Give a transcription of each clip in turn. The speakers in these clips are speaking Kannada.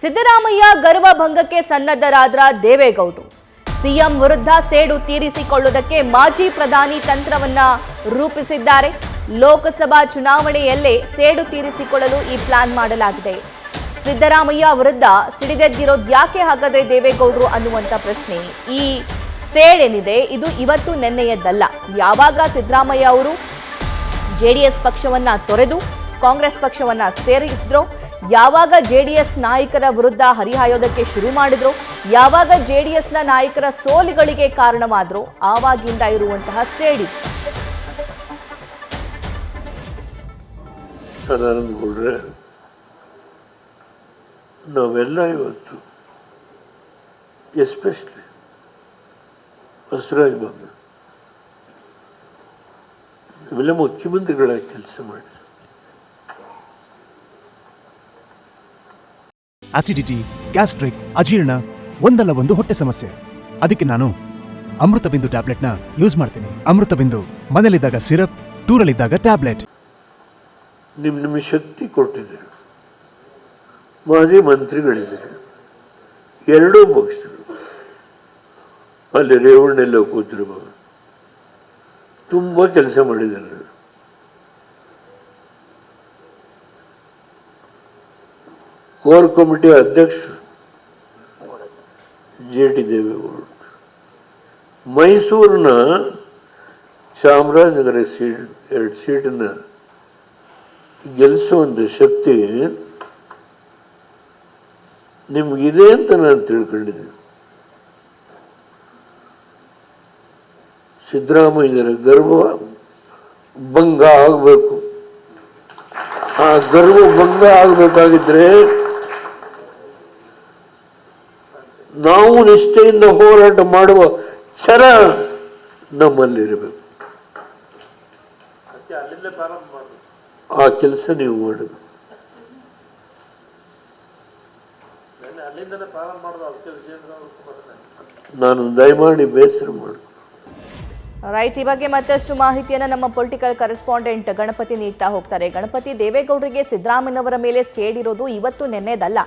ಸಿದ್ದರಾಮಯ್ಯ ಗರ್ವಭಂಗಕ್ಕೆ ಸನ್ನದ್ಧರಾದ್ರ ದೇವೇಗೌಡರು ಸಿಎಂ ವಿರುದ್ಧ ಸೇಡು ತೀರಿಸಿಕೊಳ್ಳುವುದಕ್ಕೆ ಮಾಜಿ ಪ್ರಧಾನಿ ತಂತ್ರವನ್ನ ರೂಪಿಸಿದ್ದಾರೆ. ಲೋಕಸಭಾ ಚುನಾವಣೆಯಲ್ಲೇ ಸೇಡು ತೀರಿಸಿಕೊಳ್ಳಲು ಈ ಪ್ಲಾನ್ ಮಾಡಲಾಗಿದೆ. ಸಿದ್ದರಾಮಯ್ಯ ವಿರುದ್ಧ ಸಿಡಿದೆದ್ದಿರೋದ್ಯಾಕೆ ಹಾಗಾದ್ರೆ ದೇವೇಗೌಡರು ಅನ್ನುವಂತ ಪ್ರಶ್ನೆ. ಈ ಸೇಡೇನಿದೆ ಇದು ಇವತ್ತು ನೆನ್ನೆಯದ್ದಲ್ಲ. ಯಾವಾಗ ಸಿದ್ದರಾಮಯ್ಯ ಅವರು ಜೆಡಿಎಸ್ ಪಕ್ಷವನ್ನ ತೊರೆದು ಕಾಂಗ್ರೆಸ್ ಪಕ್ಷವನ್ನ ಸೇರಿದ್ರು, ಯಾವಾಗ ಜೆಡಿಎಸ್ ನಾಯಕರ ವಿರುದ್ಧ ಹರಿಹಾಯೋದಕ್ಕೆ ಶುರು ಮಾಡಿದ್ರು, ಯಾವಾಗ ಜೆಡಿಎಸ್ನ ನಾಯಕರ ಸೋಲುಗಳಿಗೆ ಕಾರಣವಾದ್ರು, ಆವಾಗಿಂದ ಇರುವಂತಹ ಸೇಡಿ. ಸದಾನಂದಗೌಡ್ರೆ, ನಾವೆಲ್ಲ ಇವತ್ತು ಎಸ್ಪೆಷಲಿ ಬಸವರಾಜ ಬೊಮ್ಮಾಯಿ ಇವೆಲ್ಲ ಮುಖ್ಯಮಂತ್ರಿಗಳಾಗಿ ಕೆಲಸ ಮಾಡಿ ಆಸಿಡಿಟಿ, ಗ್ಯಾಸ್ಟ್ರಿಕ್, ಅಜೀರ್ಣ ಒಂದಲ್ಲ ಒಂದು ಹೊಟ್ಟೆ ಸಮಸ್ಯೆ. ಅದಕ್ಕೆ ನಾನು ಅಮೃತ ಬಿಂದು ಟ್ಯಾಬ್ಲೆಟ್ನ ಯೂಸ್ ಮಾಡ್ತೀನಿ. ಅಮೃತ ಬಿಂದು ಮನೇಲಿದ್ದಾಗ ಸಿರಪ್, ಟೂರಲ್ಲಿದ್ದಾಗ ಟ್ಯಾಬ್ಲೆಟ್. ನಿಮ್ಮ ಶಕ್ತಿ ಕೊಟ್ಟಿದ್ದೀರಿ. ಮಾಜಿ ಮಂತ್ರಿಗಳಿದ್ದೀರಿ, ಎರಡೂ ಪಕ್ಷಗಳು. ಅಲ್ಲಿ ರೇವಣ್ಣೆಲ್ಲ ಕೂತಿರ್ಬೋದು, ತುಂಬ ಕೆಲಸ ಮಾಡಿದ್ದಾರೆ. ಕೋರ್ ಕಮಿಟಿ ಅಧ್ಯಕ್ಷರು JT ದೇವೇಗೌಡರು. ಮೈಸೂರಿನ ಚಾಮರಾಜನಗರ ಎರಡು ಸೀಟನ್ನು ಗೆಲ್ಲಿಸುವಂಥ ಶಕ್ತಿ ನಿಮಗಿದೆ ಅಂತ ನಾನು ತಿಳ್ಕೊಂಡಿದ್ದೀನಿ. ಸಿದ್ದರಾಮಯ್ಯರ ಗರ್ವ ಭಂಗ ಆಗಬೇಕು. ಆ ಗರ್ವ ಭಂಗ ಆಗಬೇಕಾಗಿದ್ರೆ ನಾವು ನಿಷ್ಠೆಯಿಂದ ಹೋರಾಟ ಮಾಡುವ ಛಲ ನಮ್ಮಲ್ಲಿರಬೇಕು. ಆ ಕೆಲಸ ನೀವು ಮಾಡಬೇಕು. ನಾನು ದಯಮಾಡಿ ಬೇಸರ ಮಾಡು. ರೈಟ್, ಈ ಬಗ್ಗೆ ಮತ್ತಷ್ಟು ಮಾಹಿತಿಯನ್ನು ನಮ್ಮ ಪೊಲಿಟಿಕಲ್ ಕರೆಸ್ಪಾಂಡೆಂಟ್ ಗಣಪತಿ ನೀಡ್ತಾ ಹೋಗ್ತಾರೆ. ಗಣಪತಿ, ದೇವೇಗೌಡರಿಗೆ ಸಿದ್ದರಾಮಯ್ಯನವರ ಮೇಲೆ ಸೇಡಿರೋದು ಇವತ್ತು ನೆನ್ನೆದಲ್ಲ.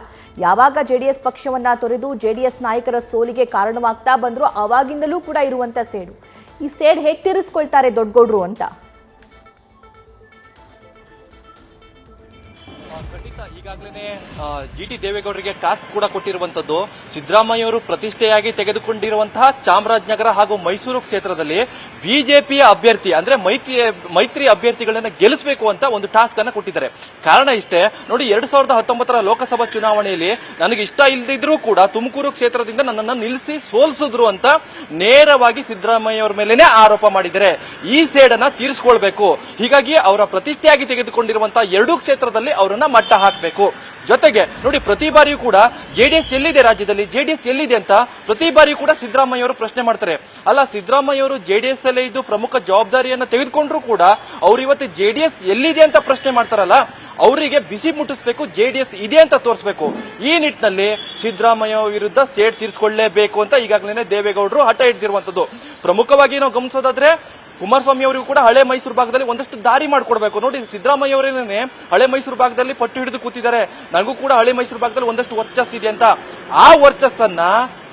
ಯಾವಾಗ ಜೆಡಿಎಸ್ ಪಕ್ಷವನ್ನ ತೊರೆದು ಜೆಡಿಎಸ್ ನಾಯಕರ ಸೋಲಿಗೆ ಕಾರಣವಾಗ್ತಾ ಬಂದ್ರು, ಆವಾಗಿಂದಲೂ ಕೂಡ ಇರುವಂತ ಸೇಡು. ಈ ಸೇಡ್ ಹೇಗೆ ತೀರಿಸ್ಕೊಳ್ತಾರೆ ದೊಡ್ಡಗೌಡರು ಅಂತ? ಈಗಾಗಲೇ GT ದೇವೇಗೌಡರಿಗೆ ಟಾಸ್ಕ್ ಕೂಡ ಕೊಟ್ಟಿರುವಂತದ್ದು. ಸಿದ್ದರಾಮಯ್ಯ ಅವರು ಪ್ರತಿಷ್ಠೆಯಾಗಿ ತೆಗೆದುಕೊಂಡಿರುವಂತಹ ಚಾಮರಾಜನಗರ ಹಾಗೂ ಮೈಸೂರು ಕ್ಷೇತ್ರದಲ್ಲಿ ಬಿಜೆಪಿಯ ಅಭ್ಯರ್ಥಿ ಅಂದ್ರೆ ಮೈತ್ರಿ ಅಭ್ಯರ್ಥಿಗಳನ್ನ ಗೆಲ್ಲಿಸಬೇಕು ಅಂತ ಒಂದು ಟಾಸ್ಕ್ ಅನ್ನ ಕೊಟ್ಟಿದ್ದಾರೆ. ಕಾರಣ ಇಷ್ಟೇ ನೋಡಿ, 2019 ಲೋಕಸಭಾ ಚುನಾವಣೆಯಲ್ಲಿ ನನಗೆ ಇಷ್ಟ ಇಲ್ಲದಿದ್ರೂ ಕೂಡ ತುಮಕೂರು ಕ್ಷೇತ್ರದಿಂದ ನನ್ನನ್ನು ನಿಲ್ಲಿಸಿ ಸೋಲಿಸಿದ್ರು ಅಂತ ನೇರವಾಗಿ ಸಿದ್ದರಾಮಯ್ಯ ಅವರ ಮೇಲೇನೆ ಆರೋಪ ಮಾಡಿದ್ದಾರೆ. ಈ ಸೇಡನ್ನ ತೀರಿಸಿಕೊಳ್ಬೇಕು. ಹೀಗಾಗಿ ಅವರ ಪ್ರತಿಷ್ಠೆಯಾಗಿ ತೆಗೆದುಕೊಂಡಿರುವಂತಹ ಎರಡೂ ಕ್ಷೇತ್ರದಲ್ಲಿ ಅವರನ್ನ ಮಟ್ಟ ಹಾಕಬೇಕು. ಜೊತೆಗೆ ನೋಡಿ, ಪ್ರತಿ ಬಾರಿಯೂ ಕೂಡ ಜೆಡಿಎಸ್ ಎಲ್ಲಿದೆ, ರಾಜ್ಯದಲ್ಲಿ ಜೆಡಿಎಸ್ ಎಲ್ಲಿದೆ ಅಂತ ಪ್ರತಿ ಬಾರಿಯೂ ಕೂಡ ಸಿದ್ದರಾಮಯ್ಯ ಅವರು ಪ್ರಶ್ನೆ ಮಾಡ್ತಾರೆ. ಅಲ್ಲ, ಸಿದ್ದರಾಮಯ್ಯ ಅವರು ಜೆಡಿಎಸ್ ಅಲ್ಲೇ ಇದ್ದು ಪ್ರಮುಖ ಜವಾಬ್ದಾರಿಯನ್ನ ತೆಗೆದುಕೊಂಡ್ರು ಕೂಡ ಅವ್ರು ಇವತ್ತು ಜೆಡಿಎಸ್ ಎಲ್ಲಿದೆ ಅಂತ ಪ್ರಶ್ನೆ ಮಾಡ್ತಾರಲ್ಲ, ಅವರಿಗೆ ಬಿಸಿ ಮುಟ್ಟಿಸಬೇಕು, ಜೆಡಿಎಸ್ ಇದೆ ಅಂತ ತೋರಿಸಬೇಕು. ಈ ನಿಟ್ಟಿನಲ್ಲಿ ಸಿದ್ದರಾಮಯ್ಯ ವಿರುದ್ಧ ಸೇಡ್ ತೀರಿಸಿಕೊಳ್ಳಲೇಬೇಕು ಅಂತ ಈಗಾಗಲೇ ದೇವೇಗೌಡರು ಹಠ ಹಿಡಿದಿರುವಂತದ್ದು. ಪ್ರಮುಖವಾಗಿ ನಾವು ಗಮನಿಸೋದಾದ್ರೆ ಕುಮಾರಸ್ವಾಮಿ ಅವರಿಗೂ ಕೂಡ ಹಳೆ ಮೈಸೂರು ಭಾಗದಲ್ಲಿ ಒಂದಷ್ಟು ದಾರಿ ಮಾಡಿಕೊಡ್ಬೇಕು. ನೋಡಿ, ಸಿದ್ದರಾಮಯ್ಯ ಅವರೇನೆ ಹಳೆ ಮೈಸೂರು ಭಾಗದಲ್ಲಿ ಪಟ್ಟು ಹಿಡಿದು ಕೂತಿದ್ದಾರೆ. ನನಗೂ ಕೂಡ ಹಳೆ ಮೈಸೂರು ಭಾಗದಲ್ಲಿ ಒಂದಷ್ಟು ವರ್ಚಸ್ ಇದೆ ಅಂತ. ಆ ವರ್ಚಸ್ಸನ್ನ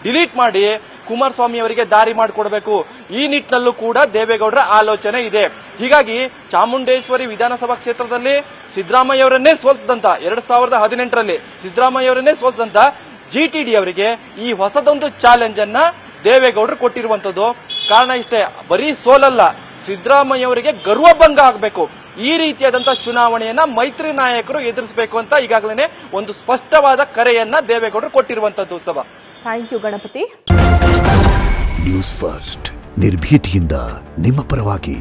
ಡಿಲೀಟ್ ಮಾಡಿ ಕುಮಾರಸ್ವಾಮಿ ಅವರಿಗೆ ದಾರಿ ಮಾಡಿಕೊಡ್ಬೇಕು. ಈ ನಿಟ್ಟಿನಲ್ಲೂ ಕೂಡ ದೇವೇಗೌಡರ ಆಲೋಚನೆ ಇದೆ. ಹೀಗಾಗಿ ಚಾಮುಂಡೇಶ್ವರಿ ವಿಧಾನಸಭಾ ಕ್ಷೇತ್ರದಲ್ಲಿ ಸಿದ್ದರಾಮಯ್ಯ ಅವರನ್ನೇ ಸೋಲಿಸಿದಂತ 2018ರಲ್ಲಿ ಸಿದ್ದರಾಮಯ್ಯ ಅವರನ್ನೇ ಸೋಲಿಸಿದಂತ GTD ಅವರಿಗೆ ಈ ಹೊಸದೊಂದು ಚಾಲೆಂಜ್ ಅನ್ನ ದೇವೇಗೌಡರು ಕೊಟ್ಟಿರುವಂತದ್ದು. ಕಾರಣ ಇಷ್ಟೇ, ಬರೀ ಸೋಲಲ್ಲ, ಸಿದ್ದರಾಮಯ್ಯ ಅವರಿಗೆ ಗರ್ವಭಂಗ ಆಗಬೇಕು. ಈ ರೀತಿಯಾದಂತಹ ಚುನಾವಣೆಯನ್ನ ಮೈತ್ರಿ ನಾಯಕರು ಎದುರಿಸಬೇಕು ಅಂತ ಈಗಾಗಲೇ ಒಂದು ಸ್ಪಷ್ಟವಾದ ಕರೆಯನ್ನ ದೇವೇಗೌಡರು ಕೊಟ್ಟಿರುವಂತದ್ದು. ಸಭಾ, thank you Ganapathi. News First, ನಿರ್ಭೀತಿಯಿಂದ ನಿಮ್ಮ ಪರವಾಗಿ.